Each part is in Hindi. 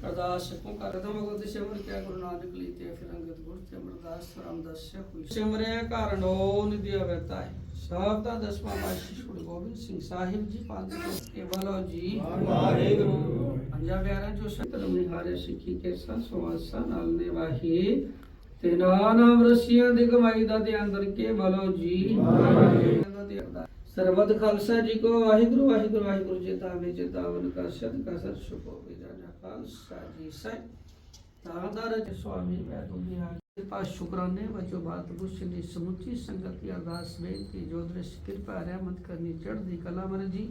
अरदास पुकार भगवत सिमर क्या गुरु नानक लीते फिर अंगत गुर ते अमरदास रामदास से हुई सिमरे कारणो निधि अवताय सबदा दसवां पातशाही श्री गोबिंद सिंह साहिब जी पांच के भलो जी वाहेगुरु पंजाब यारा जो सतरम निहारे सिखी के सन सुवासा नाल ने वाही तेरा नाम रसिया दिगमाई दा दे अंदर के भलो जी वाहेगुरु सर्वद खालसा जी को वाहिगुरु वाहिगुरु वाहिगुरु चेतावनी चेतावन का सद का सत सुखो विजाना खालसा जी से तादार स्वामी वैद्य बिहारी पास शुक्राने बचो बात बुशली समुची संगति अरदास बेनती जो दृश्य कृपा रहमत करनी चढ़दी कला मन जी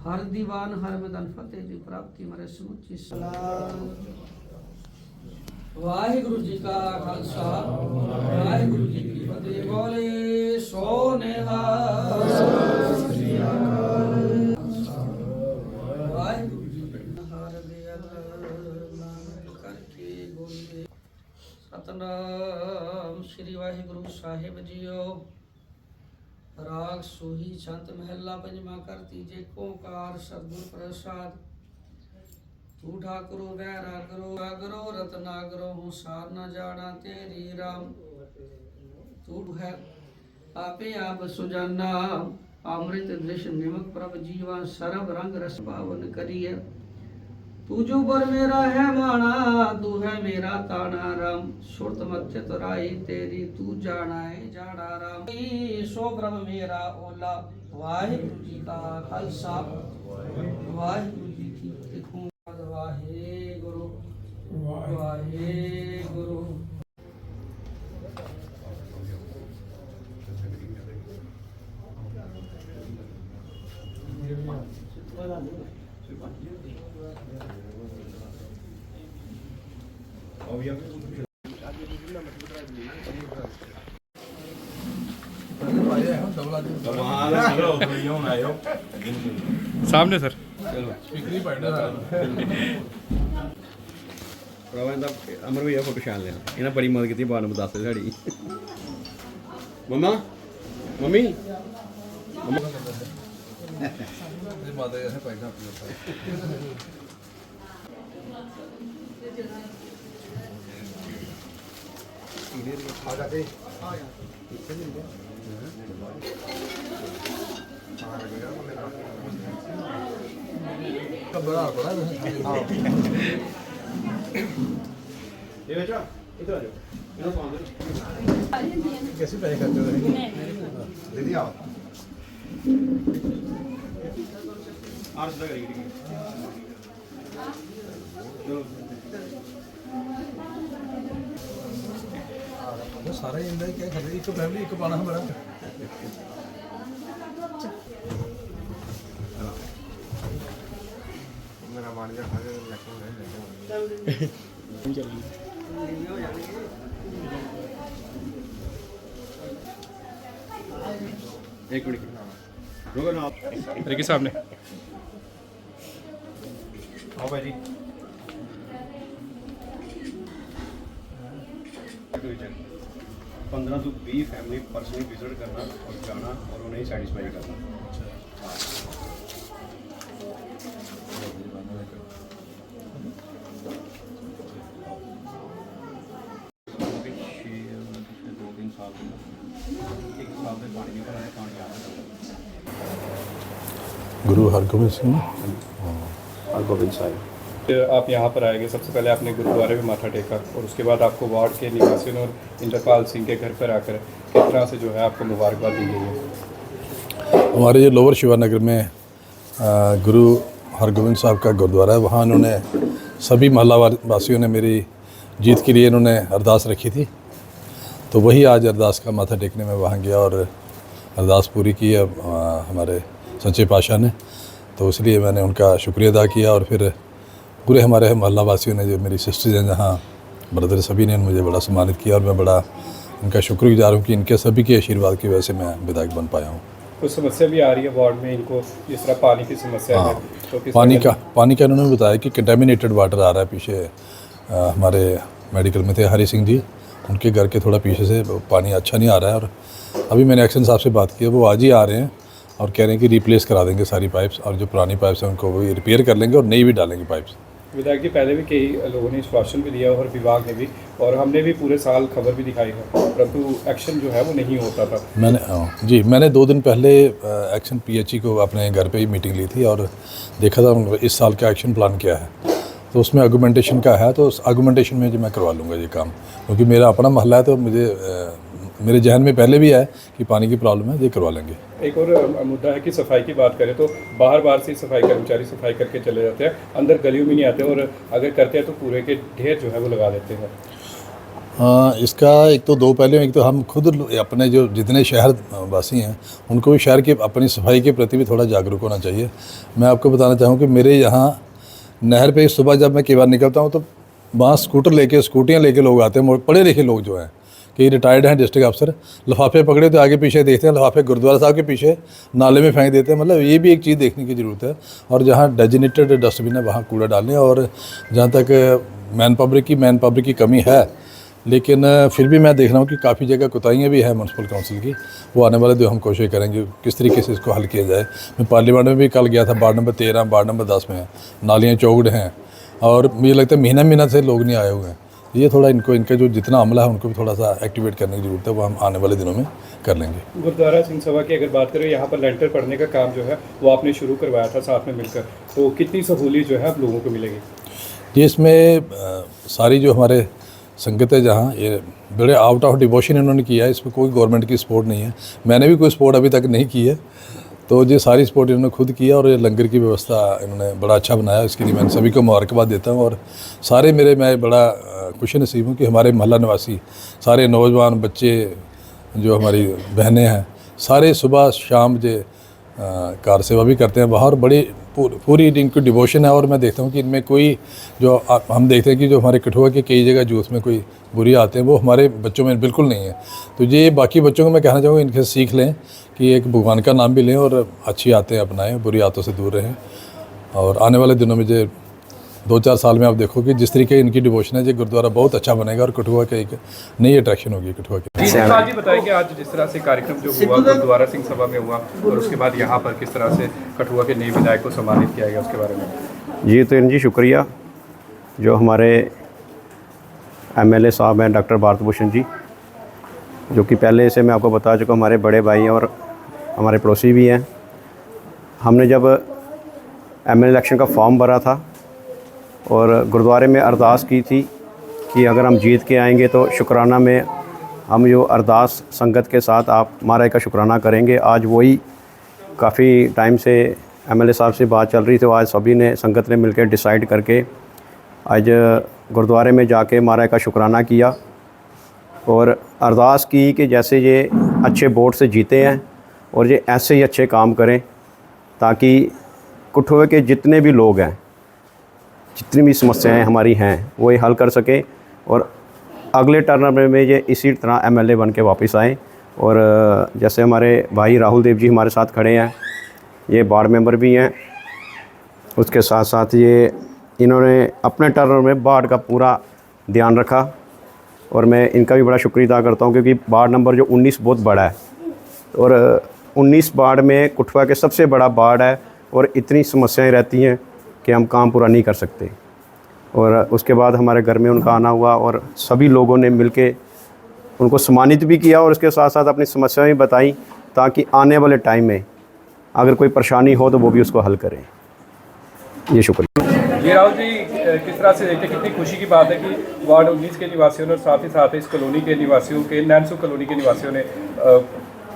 हर दीवान हर मैदान फतेह दी प्राप्ति मरे समुची सलाम वाहिगुरु जी का खालसा वाहिगुरु जी की फतेह बोले सोनेहाल वाहिगुरु जी हर दिया नानक करके बोले सतनाम श्री वाहिगुरु साहिब जियो राग सोही छंत महला पंजमा करती जे ओंकार सतगुर प्रसाद तू ठाकुरो वैरा करो रतना करो हूँ सार न जाना तेरी राम तू है आपे आप सुजाना अमृत दृश्य निमक प्रभ जीवा सरब रंग रस पावन करिए तू जो बर मेरा है माना तू है मेरा ताना राम सुरत मत तुराई तेरी तू जाना है जाना राम सो प्रभ मेरा ओला वाहिगुरु जी का खालसा वाहिगुरु जी की फतेह वाहेगुरु वाहेगुरु सामने सर अमर भैया फोटो छान लिया इन्हें बड़ी मदद की बार दस साड़ी मम्मा मम्मी कैसे पैसे करते हो दीदी आओ सारा ही इंदा क्या खरीदी एक फैमिली एक पाना हमारा मेरा मान जा खा एक मिनट रुको ना आप देखिए सामने आओ भाई जी 15 to 20 फैमिली पर्सनली विजिट करना और जाना और उन्हें सेटिस्फाई करना। गुरु हरगोबिंद सिंह हरगोबिंद साहिब आप यहाँ पर आएंगे, सबसे पहले आपने गुरुद्वारे में माथा टेका और उसके बाद आपको वार्ड के निवासियों और इंद्रपाल सिंह के घर पर आकर किस तरह से जो है आपको मुबारकबाद दी गई है? हमारे जो लोअर शिवानगर में गुरु हरगोबिंद साहब का गुरुद्वारा है, वहाँ उन्होंने सभी मोहल्ला वासियों ने मेरी जीत के लिए इन्होंने अरदास रखी थी, तो वही आज अरदास का माथा टेकने में वहाँ गया और अरदास पूरी की है हमारे सच्चे पातशाह ने, तो इसलिए मैंने उनका शुक्रिया अदा किया। और फिर पूरे हमारे मोहल्ला वासियों ने, जो मेरी सिस्टर्स हैं जहाँ ब्रदर, सभी ने मुझे बड़ा सम्मानित किया और मैं बड़ा उनका शुक्रगुजार हूँ कि इनके सभी के आशीर्वाद की वजह से मैं विधायक बन पाया हूँ। कुछ समस्या भी आ रही है वार्ड में इनको, जिस तरह पानी की समस्या है, तो पानी का इन्होंने बताया कि कंटेमिनेटेड वाटर आ रहा है। पीछे हमारे मेडिकल में थे हरी सिंह जी, उनके घर के थोड़ा पीछे से पानी अच्छा नहीं आ रहा है और अभी मैंने एक्शन साहब से बात की, वो आज ही आ रहे हैं और कह रहे हैं कि रिप्लेस करा देंगे सारी पाइप्स, और जो पुरानी पाइप्स हैं उनको भी रिपेयर कर लेंगे और नई भी डालेंगे पाइप्स। विधायक जी, पहले भी कई लोगों ने आश्वासन भी दिया और विभाग ने भी, और हमने भी पूरे साल खबर भी दिखाई है, परंतु एक्शन जो है वो नहीं होता था। मैंने 2 दिन पहले एक्शन PHE को अपने घर पे ही मीटिंग ली थी और देखा था इस साल का एक्शन प्लान क्या है, तो उसमें आर्गूमेंटेशन का है, तो उस आर्गूमेंटेशन में जो मैं करवा लूँगा ये काम, क्योंकि मेरा अपना महल्ला है, तो मुझे मेरे जहन में पहले भी है कि पानी की प्रॉब्लम है, ये करवा लेंगे। एक और मुद्दा है कि सफाई की बात करें तो बाहर से सफाई कर्मचारी सफाई करके चले जाते हैं, अंदर गलियों में नहीं आते, और अगर करते हैं तो कूड़े के ढेर जो है वो लगा देते हैं। इसका एक तो 2 पहलू हैं। एक तो हम खुद अपने जो जितने शहर वासी हैं उनको भी शहर की अपनी सफाई के प्रति भी थोड़ा जागरूक होना चाहिए। मैं आपको बताना चाहूँ कि मेरे यहाँ नहर पे सुबह जब मैं कई बार निकलता हूँ तो वहाँ स्कूटियाँ लेके लोग आते हैं, पढ़े लिखे लोग जो हैं, कई रिटायर्ड हैं डिस्ट्रिक्ट अफसर, लिफाफे पकड़े तो आगे पीछे देखते हैं, लिफाफे गुरुद्वारा साहब के पीछे नाले में फेंक देते हैं। मतलब ये भी एक चीज़ देखने की ज़रूरत है, और जहाँ डेजिनेटेड डस्टबिन है वहाँ कूड़ा डालें। और जहाँ तक मैन पावर की कमी है, लेकिन फिर भी मैं देख रहा हूँ कि काफ़ी जगह कोताहियाँ भी है म्यूनसिपल काउंसिल की, वो आने वाले दिन हम कोशिश करेंगे किस तरीके से इसको हल किया जाए। मैं पार्लियामेंट में भी कल गया था, वार्ड नंबर 13, वार्ड नंबर 10 में नालियाँ चौकड़ हैं, और मुझे लगता है महीना से लोग नहीं आए हुए हैं। ये थोड़ा इनका जो जितना अमला है उनको भी थोड़ा सा एक्टिवेट करने की ज़रूरत है, वो हम आने वाले दिनों में कर लेंगे। गुरुद्वारा सिंह सभा की अगर बात करें, यहाँ पर लेंटर पड़ने का काम जो है वो आपने शुरू करवाया था साथ में मिलकर, तो कितनी सहूलियत जो है आप लोगों को मिलेगी? ये इसमें सारी जो हमारे संगत है, जहाँ ये बड़े आउट ऑफ डिवोशन इन्होंने किया है, इसमें कोई गवर्नमेंट की सपोर्ट नहीं है, मैंने भी कोई सपोर्ट अभी तक नहीं की है, तो ये सारी सपोर्ट इन्होंने खुद किया, और ये लंगर की व्यवस्था इन्होंने बड़ा अच्छा बनाया, इसके लिए मैं सभी को मुबारकबाद देता हूँ। और सारे मैं बड़ा खुश नसीब हूँ कि हमारे मोहल्ला निवासी सारे नौजवान बच्चे जो हमारी बहनें हैं, सारे सुबह शाम कार सेवा भी करते हैं बाहर, बड़ी पूरी इनकी डिवोशन है। और मैं देखता हूँ कि इनमें कोई जो हम देखते हैं कि जो हमारे कठुआ के कई जगह यूथ में कोई बुरी आते हैं, वो हमारे बच्चों में बिल्कुल नहीं है। तो ये बाकी बच्चों को मैं कहना चाहूँगा इनसे सीख लें कि एक भगवान का नाम भी लें और अच्छी आदतें अपनाएं, बुरी आदतों से दूर रहें। और आने वाले दिनों में जो 2-4 साल में आप देखो कि जिस तरीके इनकी डिवोशन है, ये गुरुद्वारा बहुत अच्छा बनेगा और कठुआ का एक नई अट्रैक्शन होगी कठुआ की। जी बताएंगे आज जिस तरह से कार्यक्रम जो हुआ गुरुद्वारा सिंह सभा में हुआ, और उसके बाद यहाँ पर किस तरह से कठुआ के नए विधायक को सम्मानित किया गया, उसके बारे में। जी तो जी शुक्रिया, जो हमारे MLA साहब हैं डॉक्टर भारत भूषण जी, जो कि पहले से मैं आपको बता चुका, हमारे बड़े भाई हैं और हमारे पड़ोसी भी हैं। हमने जब MLA इलेक्शन का फॉर्म भरा था और गुरुद्वारे में अरदास की थी कि अगर हम जीत के आएंगे तो शुक्राना में हम जो अरदास संगत के साथ आप महाराज का शुक्राना करेंगे। आज वही काफ़ी टाइम से MLA साहब से बात चल रही थी, तो आज सभी ने संगत ने मिलकर डिसाइड करके आज गुरुद्वारे में जाके महाराज का शुक्राना किया और अरदास की कि जैसे ये अच्छे वोट से जीते हैं और ये ऐसे ही अच्छे काम करें, ताकि कठुआ के जितने भी लोग हैं, जितनी भी समस्याएं हमारी हैं, वो ये हल कर सके और अगले टर्म में ये इसी तरह MLA बन के वापस आएँ। और जैसे हमारे भाई राहुल देव जी हमारे साथ खड़े हैं, ये वार्ड मेंबर भी हैं, उसके साथ साथ ये इन्होंने अपने टर्म में वार्ड का पूरा ध्यान रखा, और मैं इनका भी बड़ा शुक्रिया अदा करता हूँ, क्योंकि वार्ड नंबर जो 19 बहुत बड़ा है, और 19 वार्ड में कठुआ के सबसे बड़ा वार्ड है, और इतनी समस्याएं रहती हैं कि हम काम पूरा नहीं कर सकते। और उसके बाद हमारे घर में उनका आना हुआ और सभी लोगों ने मिलके उनको सम्मानित भी किया और उसके साथ साथ अपनी समस्याएं भी बताई, ताकि आने वाले टाइम में अगर कोई परेशानी हो तो वो भी उसको हल करें। ये शुक्रिया। ये राहुल जी, किस तरह से देखते, कितनी खुशी की बात है कि वार्ड 19 के निवासियों ने और साथ ही साथ इस कॉलोनी के निवासियों के नैनसू कॉलोनी के निवासियों ने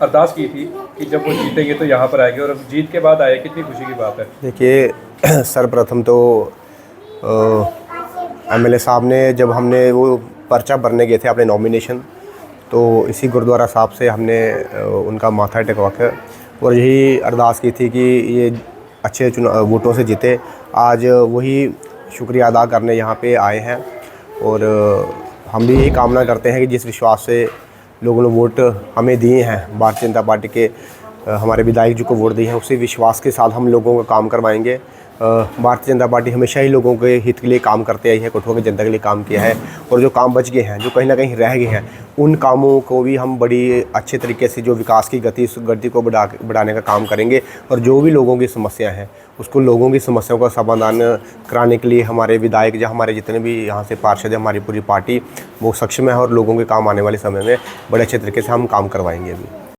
अरदास की थी कि जब वो जीतेंगे तो यहाँ पर आएंगे, और अब जीत के बाद आए, कितनी खुशी की बात है। देखिए सर्वप्रथम तो MLA साहब ने, जब हमने वो पर्चा भरने गए थे अपने नॉमिनेशन, तो इसी गुरुद्वारा साहब से हमने उनका माथा टेकवा कर और यही अरदास की थी कि ये अच्छे वोटों से जीते। आज वही शुक्रिया अदा करने यहाँ पे आए हैं, और हम भी यही कामना करते हैं कि जिस विश्वास से लोगों ने वोट हमें दिए हैं, भारतीय जनता पार्टी के हमारे विधायक जी को वोट दिए हैं, उसी विश्वास के साथ हम लोगों का काम करवाएंगे, भारतीय जनता पार्टी हमेशा ही लोगों के हित के लिए काम करते आई है, कठुआ की जनता के लिए काम किया है। और जो काम बच गए हैं, जो कहीं ना कहीं रह गए हैं, उन कामों को भी हम बड़ी अच्छे तरीके से जो विकास की गति, उस गति को बढ़ाने का काम करेंगे। और जो भी लोगों की समस्या है, उसको लोगों की समस्याओं का समाधान कराने के लिए हमारे विधायक या हमारे जितने भी यहाँ से पार्षद है, हमारी पूरी पार्टी वो सक्षम है। और लोगों के काम आने वाले समय में बड़े अच्छे तरीके से हम काम करवाएंगे अभी।